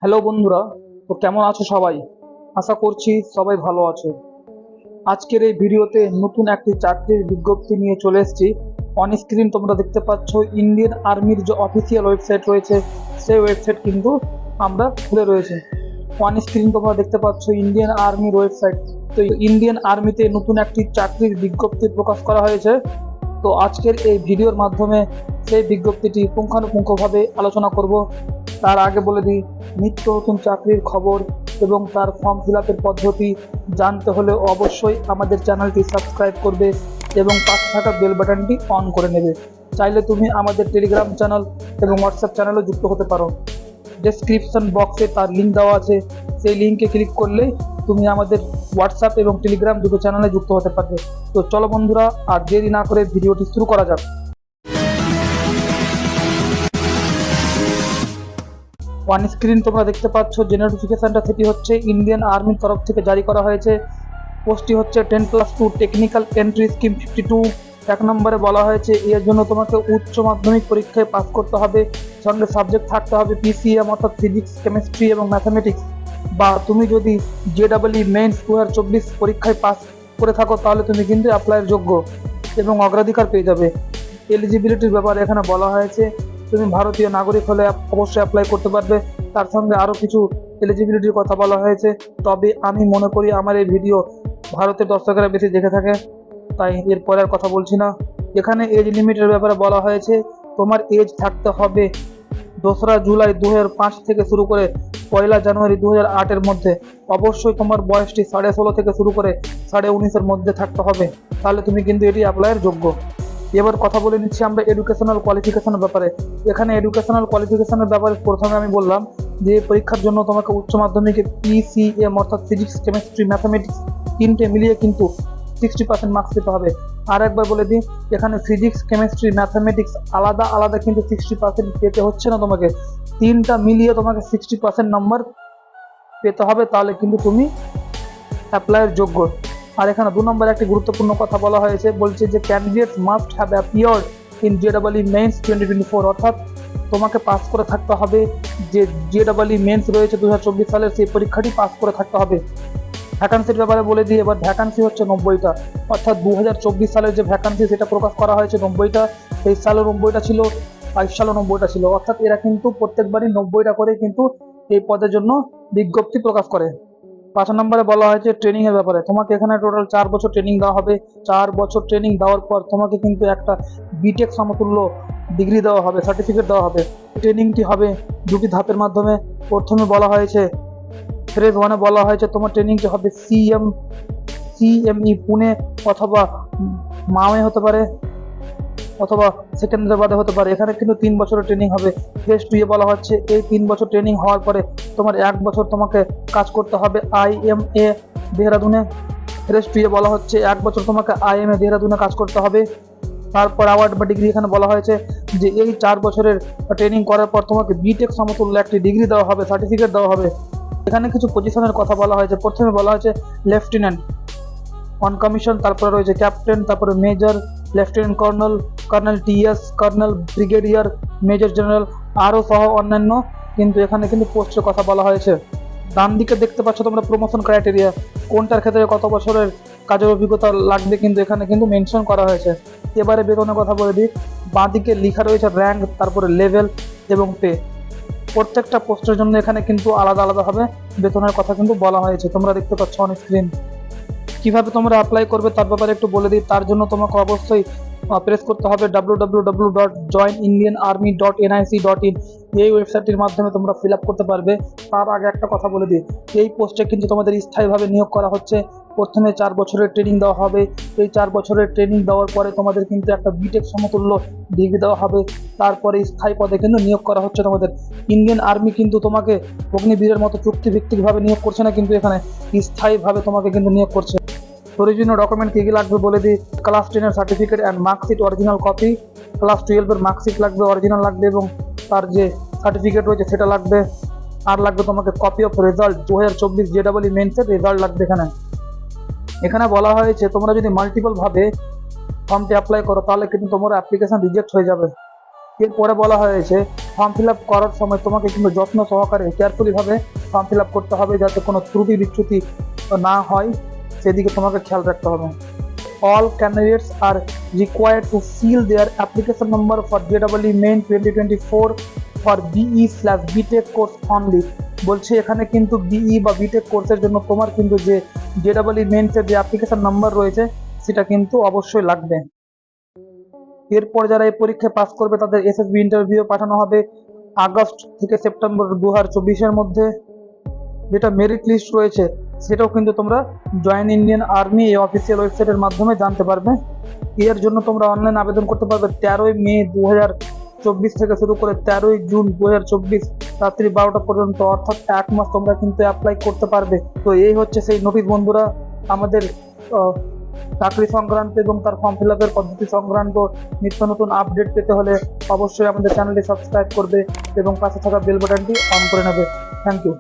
Hello বন্ধুরা, তো কেমন আছো সবাই? আশা করছি সবাই ভালো আছো। আজকের এই ভিডিওতে নতুন একটি চাকরির বিজ্ঞপ্তি নিয়ে চলে এসেছি। অন স্ক্রিন তোমরা দেখতে পাচ্ছ ইন্ডিয়ান আর্মির যে অফিসিয়াল ওয়েবসাইট রয়েছে, সেই ওয়েবসাইট কিন্তু আমরা খুলে রয়েছে। অন স্ক্রিন তোমরা দেখতে পাচ্ছ ইন্ডিয়ান আর্মির ওয়েবসাইট। তো ইন্ডিয়ান আর্মিতে নতুন একটি চাকরির বিজ্ঞপ্তি প্রকাশ করা হয়েছে। তো আজকের এই ভিডিওর মাধ্যমে সেই বিজ্ঞপ্তিটি পুঙ্খানুপুঙ্খভাবে আলোচনা করব। তার আগে বলে দিই, নিত্য নতুন চাকরির খবর এবং তার ফর্ম ফিল আপের পদ্ধতি জানতে হলে অবশ্যই আমাদের চ্যানেলটি সাবস্ক্রাইব করবে এবং পাশে থাকা বেল বাটনটি অন করে নেবে। চাইলে তুমি আমাদের টেলিগ্রাম চ্যানেল এবং হোয়াটসঅ্যাপ চ্যানেলও যুক্ত হতে পারো। ডেসক্রিপশন বক্সে তার লিঙ্ক দেওয়া আছে, সেই লিঙ্কে ক্লিক করলেই তুমি আমাদের হোয়াটসঅ্যাপ এবং টেলিগ্রাম দুটো চ্যানেলে যুক্ত হতে পারবে। তো চলো বন্ধুরা, আর দেরি না করে ভিডিওটি শুরু করা যাক। ওয়ান স্ক্রিন তোমরা দেখতে পাচ্ছ যে নোটিফিকেশনটা সেটি হচ্ছে ইন্ডিয়ান আর্মির তরফ থেকে জারি করা হয়েছে। পোস্টটি হচ্ছে 10+2 টেকনিক্যাল এন্ট্রি স্কিম 52। এক নম্বরে বলা হয়েছে এর জন্য তোমাকে উচ্চ মাধ্যমিক পরীক্ষায় পাস করতে হবে, সঙ্গে সাবজেক্ট থাকতে হবে পিসিএম অর্থাৎ ফিজিক্স, কেমিস্ট্রি এবং ম্যাথামেটিক্স। বা তুমি যদি জেডাবলই মেন্স 2024 পরীক্ষায় পাস করে থাকো তাহলে তুমি কিন্তু অ্যাপ্লাইয়ের যোগ্য এবং অগ্রাধিকার পেয়ে যাবে। এলিজিবিলিটির ব্যাপারে এখানে বলা হয়েছে তুমি ভারতীয় নাগরিক হলে অবশ্যই অ্যাপ্লাই করতে পারবে। তার সঙ্গে আরও কিছু এলিজিবিলিটির কথা বলা হয়েছে, তবে আমি মনে করি আমার এই ভিডিও ভারতের দর্শকেরা বেশি দেখে থাকে, তাই এরপরে আর কথা বলছি না। এখানে এজ লিমিটের ব্যাপারে বলা হয়েছে তোমার এজ থাকতে হবে 2রা জুলাই 2005 থেকে শুরু করে 1লা জানুয়ারি 2008-এর মধ্যে। অবশ্যই তোমার বয়সটি 16.5 থেকে শুরু করে 19.5-এর মধ্যে থাকতে হবে, তাহলে তুমি কিন্তু এটি অ্যাপ্লাইয়ের যোগ্য। এবার কথা বলে নিচ্ছি আমরা এডুকেশনাল কোয়ালিফিকেশনের ব্যাপারে। এখানে এডুকেশনাল কোয়ালিফিকেশনের ব্যাপারে প্রথমে আমি বললাম যে পরীক্ষার জন্য তোমাকে উচ্চ মাধ্যমিকে পিসিএম অর্থাৎ ফিজিক্স, কেমিস্ট্রি, ম্যাথামেটিক্স তিনটে মিলিয়ে কিন্তু 60% মার্কস পেতে হবে। আর একবার বলে দিই, এখানে ফিজিক্স, কেমিস্ট্রি, ম্যাথামেটিক্স আলাদা আলাদা কিন্তু 60% পেতে হচ্ছে না তোমাকে, তিনটা মিলিয়ে তোমাকে 60% নাম্বার পেতে হবে, তাহলে কিন্তু তুমি অ্যাপ্লাইয়ের যোগ্য। আর এখানে 2 নম্বরে একটি গুরুত্বপূর্ণ কথা বলা হয়েছে, বলছে যে candidates must have appeared in জেডাবলই মেন্স 2024, অর্থাৎ তোমাকে পাস করে থাকতে হবে। যে জেডাবলই মেন্স রয়েছে 2024 সালের, সেই পরীক্ষাটি পাস করে থাকতে হবে। ভ্যাকান্সির ব্যাপারে বলে দিই, এবার ভ্যাকান্সি হচ্ছে 90টা, অর্থাৎ 2024 সালের যে ভ্যাকান্সি সেটা প্রকাশ করা হয়েছে 90টা। 23 সালেও 90টা ছিল, 22 সালেও 90টা ছিল, অর্থাৎ এরা কিন্তু প্রত্যেকবারই 90টা করে কিন্তু এই পদের জন্য বিজ্ঞপ্তি প্রকাশ করে। 5 নম্বরে বলা হয়েছে ট্রেনিং এর ব্যাপারে, তোমাকে এখানে টোটাল 4 বছর ট্রেনিং দেওয়া হবে। 4 বছর ট্রেনিং দেওয়ার পর তোমাকে কিন্তু একটা বিটেক সমতুল্য ডিগ্রি দেওয়া হবে, সার্টিফিকেট দেওয়া হবে। ট্রেনিংটি হবে 2টি ধাপের মাধ্যমে। প্রথমে বলা হয়েছে ফেজ 1-এ বলা হয়েছে তোমার ট্রেনিংটি হবে সিএমই পুনে অথবা মাওয়ে হতে পারে, অথবা সেকেন্দ্রাবাদে হতে পারে। এখানে কিন্তু 3 বছরের ট্রেনিং হবে। ফেজ 2-এ বলা হচ্ছে এই 3 বছর ট্রেনিং হওয়ার পরে তোমার 1 বছর তোমাকে কাজ করতে হবে আইএমএ দেহরাদুনে। ফেজ 2-এ বলা হচ্ছে 1 বছর তোমাকে আইএমএ দেহরাদুনে কাজ করতে হবে। তারপর অ্যাওয়ার্ড বা ডিগ্রি এখানে বলা হয়েছে যে এই 4 বছরের ট্রেনিং করার পর তোমাকে বিটেক সমতুল্য একটি ডিগ্রি দেওয়া হবে, সার্টিফিকেট দেওয়া হবে। এখানে কিছু পজিশনের কথা বলা হয়েছে। প্রথমে বলা হয়েছে লেফটেন্যান্ট অন কমিশন, তারপরে রয়েছে ক্যাপ্টেন, তারপরে major, lieutenant colonel, colonel TS, colonel, brigadier, major general আরও সহ অন্যান্য কিন্তু এখানে কিন্তু পোস্টের কথা বলা হয়েছে। ডান দিকে দেখতে পাচ্ছ তোমরা প্রমোশন ক্রাইটেরিয়া, কোনটার ক্ষেত্রে কত বছরের কাজের অভিজ্ঞতা লাগবে কিন্তু এখানে কিন্তু মেনশন করা হয়েছে। এবারে বেতনের কথা বলে দিই, বাঁ দিকে লেখা রয়েছে র্যাঙ্ক, তারপরে লেভেল এবং পে। প্রত্যেকটা পোস্টের জন্য এখানে কিন্তু আলাদা আলাদাভাবে বেতনের কথা কিন্তু বলা হয়েছে, তোমরা দেখতে পাচ্ছ অন স্ক্রিন। কিভাবে তোমরা অ্যাপ্লাই করবে তার ব্যাপারে একটু বলে দিই। তার জন্য তোমাকে অবশ্যই প্রেস করতে হবে www.joinindianarmy.nic.in, এই ওয়েবসাইটটির মাধ্যমে তোমরা ফিল আপ করতে পারবে। তার আগে একটা কথা বলে দিই, এই পোস্টে কিন্তু তোমাদের স্থায়ীভাবে নিয়োগ করা হচ্ছে। প্রথমে 4 বছরের ট্রেনিং দেওয়া হবে। এই 4 বছরের ট্রেনিং দেওয়ার পরে তোমাদের কিন্তু একটা বিটেক সমতুল্য ডিগ্রি দেওয়া হবে। তারপরে স্থায়ী পদে কিন্তু নিয়োগ করা হচ্ছে তোমাদের। ইন্ডিয়ান আর্মি কিন্তু তোমাকে অগ্নিবীরের মতো চুক্তিভিত্তিকভাবে নিয়োগ করছে না, কিন্তু এখানে স্থায়ীভাবে তোমাকে কিন্তু নিয়োগ করছে। প্রয়োজনীয় ডকুমেন্ট কী কী লাগবে বলে দিই, ক্লাস 10-এর certificate and marksheet original copy, class 12-এর মার্কশিট লাগবে অরিজিনাল লাগবে এবং তার যে সার্টিফিকেট রয়েছে সেটা লাগবে। আর লাগবে তোমাকে কপি অফ রেজাল্ট 2024 জেডাবলই মেন্সের রেজাল্ট লাগবে। এখানে বলা হয়েছে তোমরা যদি মাল্টিপলভাবে ফর্মটি অ্যাপ্লাই করো তাহলে কিন্তু তোমার অ্যাপ্লিকেশন রিজেক্ট হয়ে যাবে। এরপরে বলা হয়েছে ফর্ম ফিল আপ করার সময় তোমাকে কিন্তু যত্ন সহকারে কেয়ারফুলি ভাবে ফর্ম ফিল আপ করতে হবে, যাতে কোনো ত্রুটি বিচ্যুতি না হয় সেদিকে তোমাকে খেয়াল রাখতে হবে। All candidates are required to fill their application number for JEE main 2024 ফর BE/BTech কোর্স অনলি। বলছে এখানে কিন্তু BE বা BTech কোর্সের জন্য তোমার কিন্তু যে JEE মেইনসের যে অ্যাপ্লিকেশন নাম্বার রয়েছে সেটা কিন্তু অবশ্যই লাগবে। এরপর যারা এই পরীক্ষায় পাস করবে তাদের SSB ইন্টারভিউ পাঠানো হবে আগস্ট থেকে সেপ্টেম্বর 2024-এর মধ্যে। যেটা মেরিট লিস্ট রয়েছে সেটাও কিন্তু তোমরা জয়েন ইন্ডিয়ান আর্মি এই অফিসিয়াল ওয়েবসাইটের মাধ্যমে জানতে পারবে। এর জন্য তোমরা অনলাইন আবেদন করতে পারবে 13 মে 2024 থেকে শুরু করে 13 জুন 2024 রাত্রি 12টা পর্যন্ত, অর্থাৎ 1 মাস তোমরা কিন্তু অ্যাপ্লাই করতে পারবে। তো এই হচ্ছে সেই নোটিশ বন্ধুরা। আমাদের চাকরি সংক্রান্ত এবং তার ফর্ম ফিল আপের পদ্ধতি সংক্রান্ত নিত্য নতুন আপডেট পেতে হলে অবশ্যই আমাদের চ্যানেলটি সাবস্ক্রাইব করবে এবং পাশে থাকা বেল বাটনটি অন করে নেবে। Thank you.